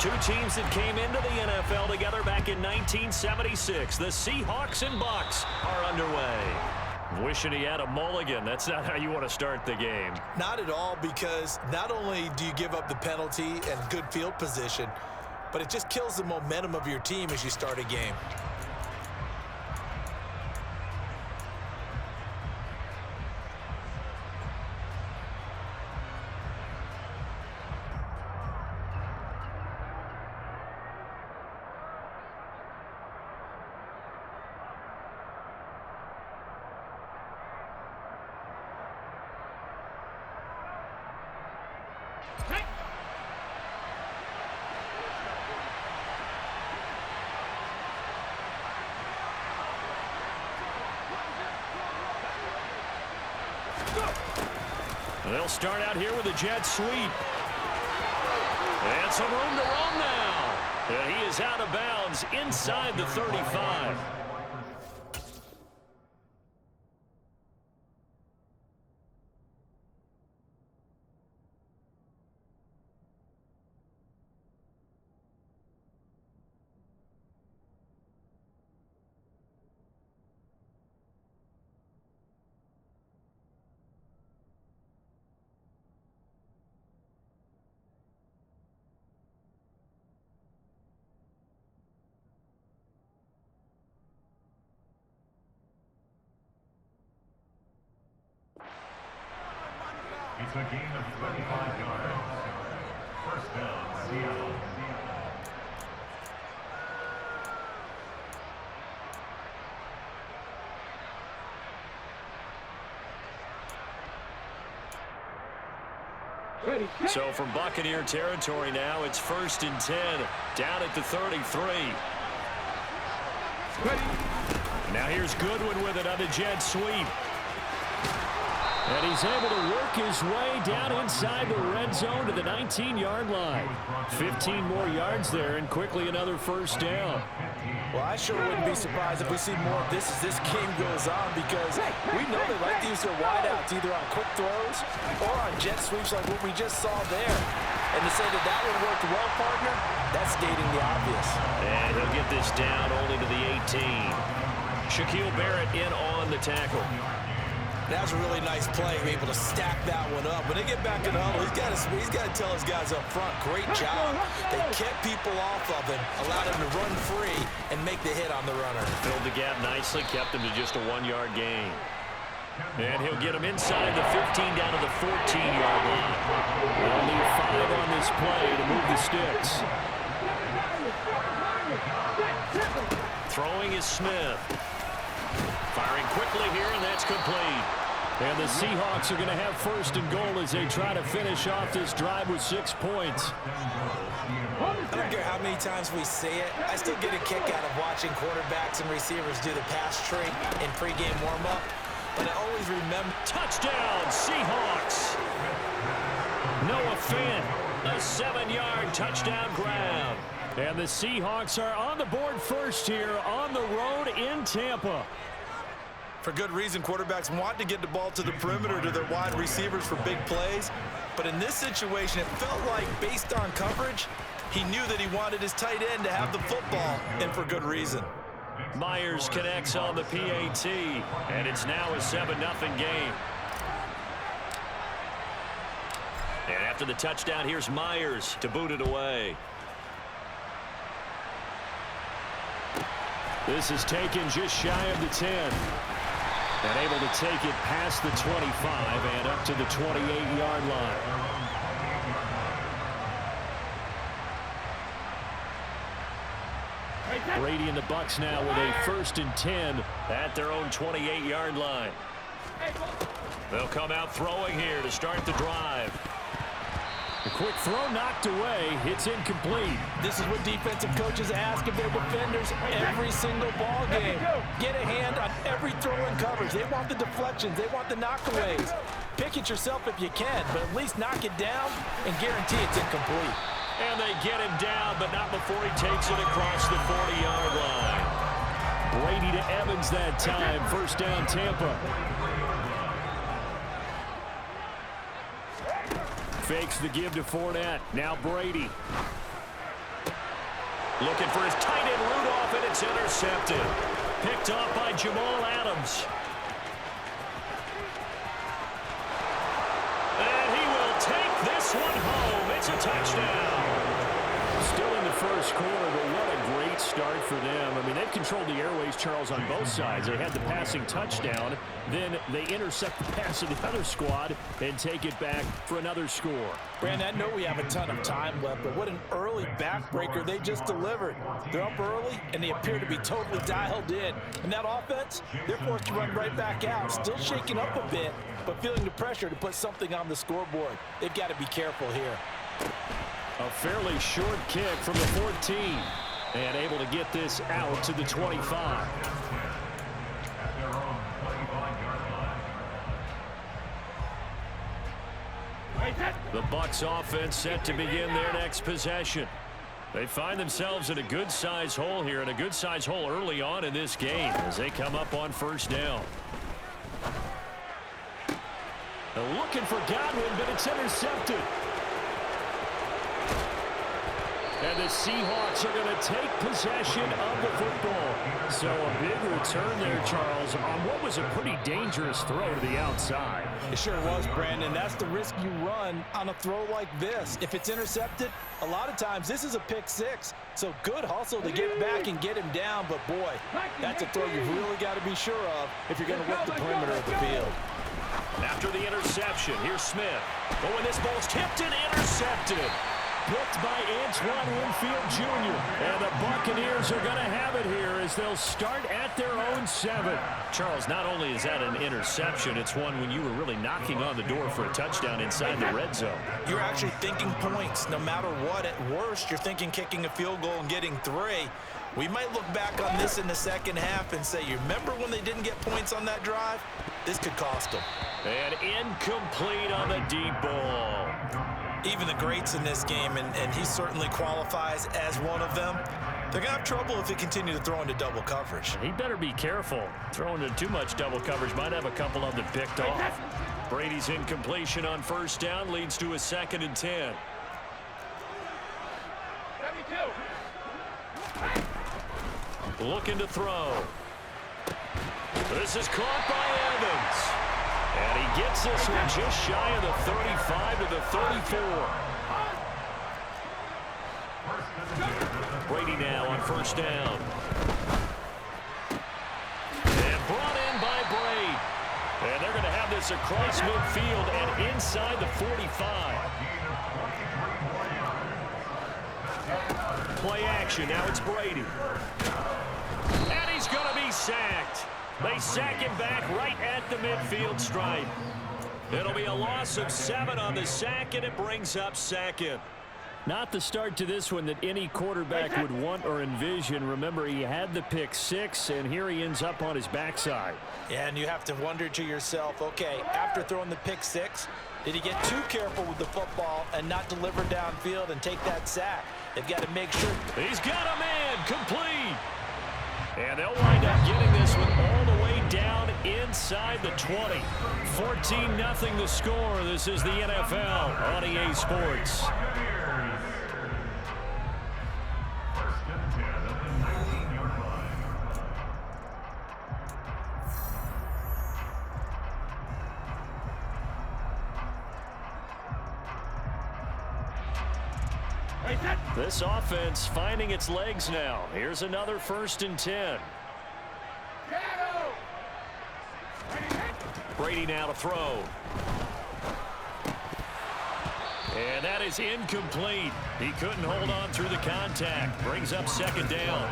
Two teams that came into the NFL together back in 1976. The Seahawks and Bucs are underway. Wishing he had a mulligan. That's not how you want to start the game. Not at all, because not only do you give up the penalty and good field position, but it just kills the momentum of your team as you start a game. They'll start out here with a jet sweep. And some room to run now. And he is out of bounds inside the 35. It's a gain of 35 yards. First down, Seattle. So from Buccaneer territory now, it's 1st and 10, down at the 33. Now here's Goodwin with it on the jet sweep. And he's able to work his way down inside the red zone to the 19-yard line. 15 more yards there, and quickly another first down. Well, I sure wouldn't be surprised if we see more of this as this game goes on, because we know they like to use their wideouts either on quick throws or on jet sweeps like what we just saw there. And to say that that one worked well, partner, that's stating the obvious. And he'll get this down only to the 18. Shaquille Barrett in on the tackle. That was a really nice play, able to stack that one up. When they get back in the huddle, he's got to tell his guys up front, great job. They kept people off of him, allowed him to run free and make the hit on the runner. Filled the gap nicely, kept him to just a 1-yard gain. And he'll get him inside the 15 down to the 14-yard line. They'll need 5 on this play to move the sticks. Throwing is Smith. Firing quickly here, and that's complete. And the Seahawks are going to have 1st and goal as they try to finish off this drive with 6 points. I don't care how many times we say it, I still get a kick out of watching quarterbacks and receivers do the pass tree in pregame warm-up. But I always remember... Touchdown, Seahawks! Noah Fant, a 7-yard touchdown grab. And the Seahawks are on the board first here on the road in Tampa. For good reason, quarterbacks want to get the ball to the perimeter to their wide receivers for big plays. But in this situation, it felt like, based on coverage, he knew that he wanted his tight end to have the football, and for good reason. Myers connects on the PAT, and it's now a 7-0 game. And after the touchdown, here's Myers to boot it away. This is taken just shy of the 10. And able to take it past the 25 and up to the 28-yard line. Brady and the Bucs now with a 1st and 10 at their own 28-yard line. They'll come out throwing here to start the drive. The quick throw knocked away. It's incomplete. This is what defensive coaches ask of their defenders every single ball game. Get a hand on every throw in coverage. They want the deflections. They want the knockaways. Pick it yourself if you can, but at least knock it down and guarantee it's incomplete. And they get him down, but not before he takes it across the 40-yard line. Brady to Evans that time. First down, Tampa. Fakes the give to Fournette. Now Brady. Looking for his tight end Rudolph, and it's intercepted. Picked off by JAMAL Adams. And he will take this one home. It's a touchdown. Still in the first quarter, but what a great start for them. I mean, they've controlled the airways, Charles, on both sides. They had the passing touchdown. Then they intercept the pass of the other squad and take it back for another score. Brandon, I know we have a ton of time left, but what an early backbreaker they just delivered. They're up early, and they appear to be totally dialed in. And that offense, they're forced to run right back out, still shaking up a bit, but feeling the pressure to put something on the scoreboard. They've got to be careful here. A fairly short kick from the 14, and able to get this out to the 25. The Bucs offense set to begin their next possession. They find themselves in a good-sized hole here, and a good-sized hole early on in this game as they come up on first down. They're looking for Godwin, but it's intercepted. And the Seahawks are going to take possession of the football. So a big return there, Charles, on what was a pretty dangerous throw to the outside. It sure was, Brandon. That's the risk you run on a throw like this. If it's intercepted, a lot of times this is a pick six. So good hustle to get back and get him down. But, boy, that's a throw you've really got to be sure of if you're going to work the perimeter of the field. After the interception, here's Smith. But when this ball's tipped and intercepted. Picked by Antoine Winfield Jr. And the Buccaneers are going to have it here as they'll start at their own 7. Charles, not only is that an interception, it's one when you were really knocking on the door for a touchdown inside the red zone. You're actually thinking points no matter what. At worst, you're thinking kicking a field goal and getting 3. We might look back on this in the second half and say, you remember when they didn't get points on that drive? This could cost them. And incomplete on the deep ball. Even the greats in this game, and he certainly qualifies as one of them, they're going to have trouble if they continue to throw into double coverage. He better be careful. Throwing into too much double coverage might have a couple of them picked off. Brady's incompletion on first down leads to a 2nd and 10. Looking to throw. This is caught by Evans. And he gets this one just shy of the 35 to the 34. Brady now on first down. And brought in by Brady. And they're going to have this across midfield and inside the 45. Play action. Now it's Brady. And he's going to be sacked. They sack him back right at the midfield stripe. It'll be a loss of 7 on the sack, and it brings up 2nd. Not the start to this one that any quarterback would want or envision. Remember, he had the pick 6, and here he ends up on his backside. Yeah, and you have to wonder to yourself, okay, after throwing the pick 6, did he get too careful with the football and not deliver downfield and take that sack? They've got to make sure. He's got a man complete. And they'll wind up getting this one all the way down inside the 20. 14-0 the score. This is the NFL on EA Sports. This offense finding its legs now. Here's another 1st and 10. Brady now to throw. And that is incomplete. He couldn't hold on through the contact. Brings up 2nd down.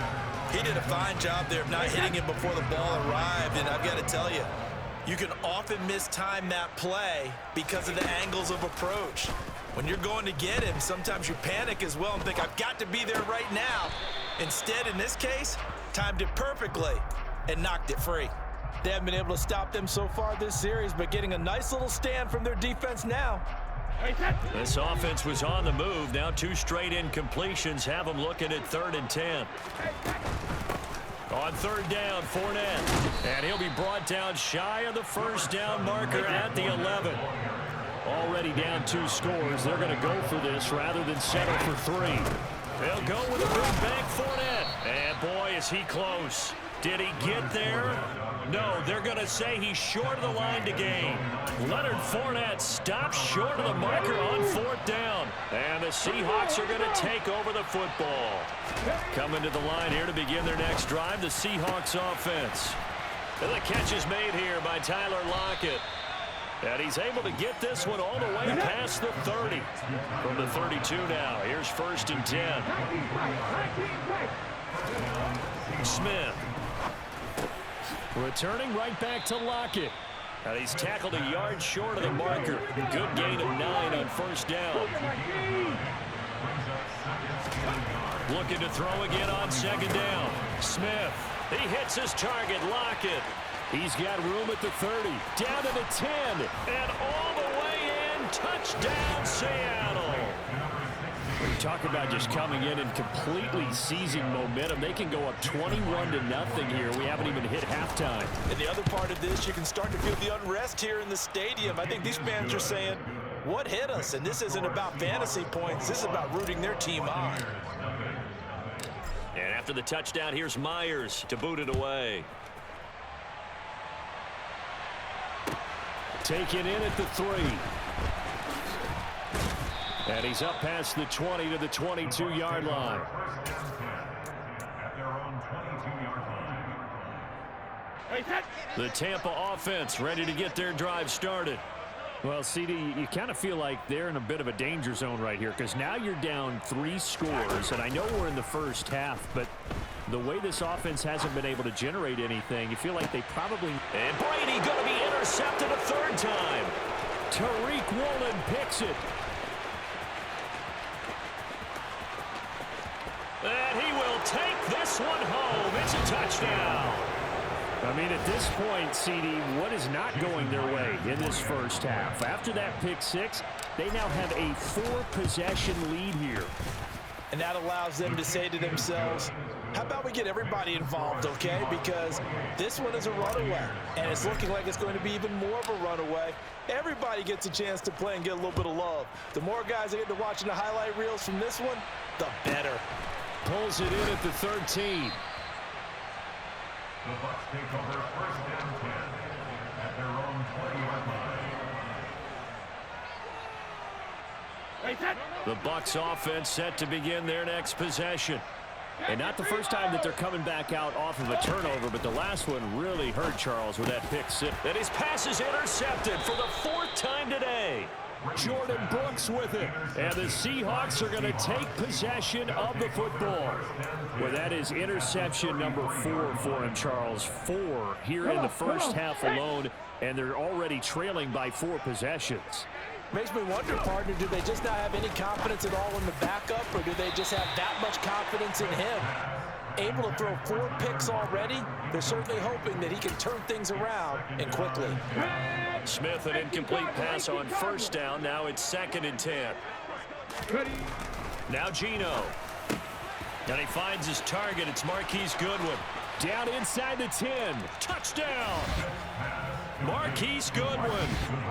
He did a fine job there of not hitting him before the ball arrived, and I've got to tell you, you can often mistime that play because of the angles of approach. When you're going to get him, sometimes you panic as well and think, I've got to be there right now. Instead, in this case, timed it perfectly and knocked it free. They haven't been able to stop them so far this series, but getting a nice little stand from their defense now. This offense was on the move. Now 2 straight incompletions have them looking at 3rd and 10. On 3rd down, Fournette. And he'll be brought down shy of the 1st down marker at the 11. Already down 2 scores. They're going to go for this rather than settle for 3. They'll go with a big bank Fournette. And boy, is he close. Did he get there? No, they're going to say he's short of the line to gain. Leonard Fournette stops short of the marker on 4th down. And the Seahawks are going to take over the football. Coming to the line here to begin their next drive, the Seahawks offense. And the catch is made here by Tyler Lockett. And he's able to get this one all the way past the 30. From the 32 now, here's 1st and 10. Smith. Returning right back to Lockett. And he's tackled a yard short of the marker. Good gain of 9 on 1st down. Looking to throw again on 2nd down. Smith. He hits his target, Lockett. He's got room at the 30, down to the 10, and all the way in. Touchdown, Seattle. We're talking about just coming in and completely seizing momentum. They can go up 21-0 here. We haven't even hit halftime. And the other part of this, you can start to feel the unrest here in the stadium. I think these fans are saying, what hit us? And this isn't about fantasy points. This is about rooting their team on. And after the touchdown, here's Myers to boot it away. Taken in at the 3. And he's up past the 20 to the 22-yard line. At their own 22-yard line. The Tampa offense ready to get their drive started. Well, CD, you kind of feel like they're in a bit of a danger zone right here because now you're down 3 scores, and I know we're in the first half, but the way this offense hasn't been able to generate anything, you feel like they probably... And Brady going to be intercepted a 3rd time. Tariq Woolen picks it. And he will take this one home. It's a touchdown. I mean, at this point, CD, what is not going their way in this first half? After that pick 6, they now have a 4-possession lead here. And that allows them to say to themselves, how about we get everybody involved, okay? Because this one is a runaway, and it's looking like it's going to be even more of a runaway. Everybody gets a chance to play and get a little bit of love. The more guys that get to watching the highlight reels from this one, the better. Pulls it in at the 13. The Bucs take over 1st and 10 at their own 20-yard line. The Bucs offense set to begin their next possession. And not the first time that they're coming back out off of a turnover, but the last one really hurt Charles with that pick 6. And his pass is intercepted for the 4th time today. Jordan Brooks with it. And the Seahawks are going to take possession of the football. Well, that is interception number 4 for him, Charles. 4 here in the first half alone, and they're already trailing by 4 possessions. Makes me wonder, partner, do they just not have any confidence at all in the backup, or do they just have that much confidence in him? Able to throw 4 picks already, they're certainly hoping that he can turn things around and quickly. Smith, an incomplete pass on 1st down. Now it's 2nd and 10. Now Geno. And he finds his target. It's Marquise Goodwin. Down inside the 10. Touchdown. Marquise Goodwin,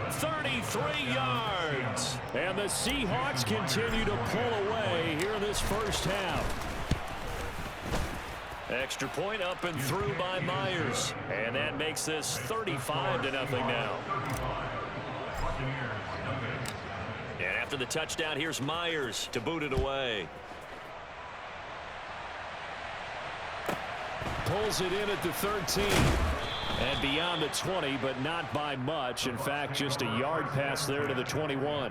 33 yards. And the Seahawks continue to pull away here in this first half. Extra point up and through by Myers. And that makes this 35-0 now. And after the touchdown, here's Myers to boot it away. Pulls it in at the 13. And beyond the 20, but not by much. In fact, just a yard pass there to the 21.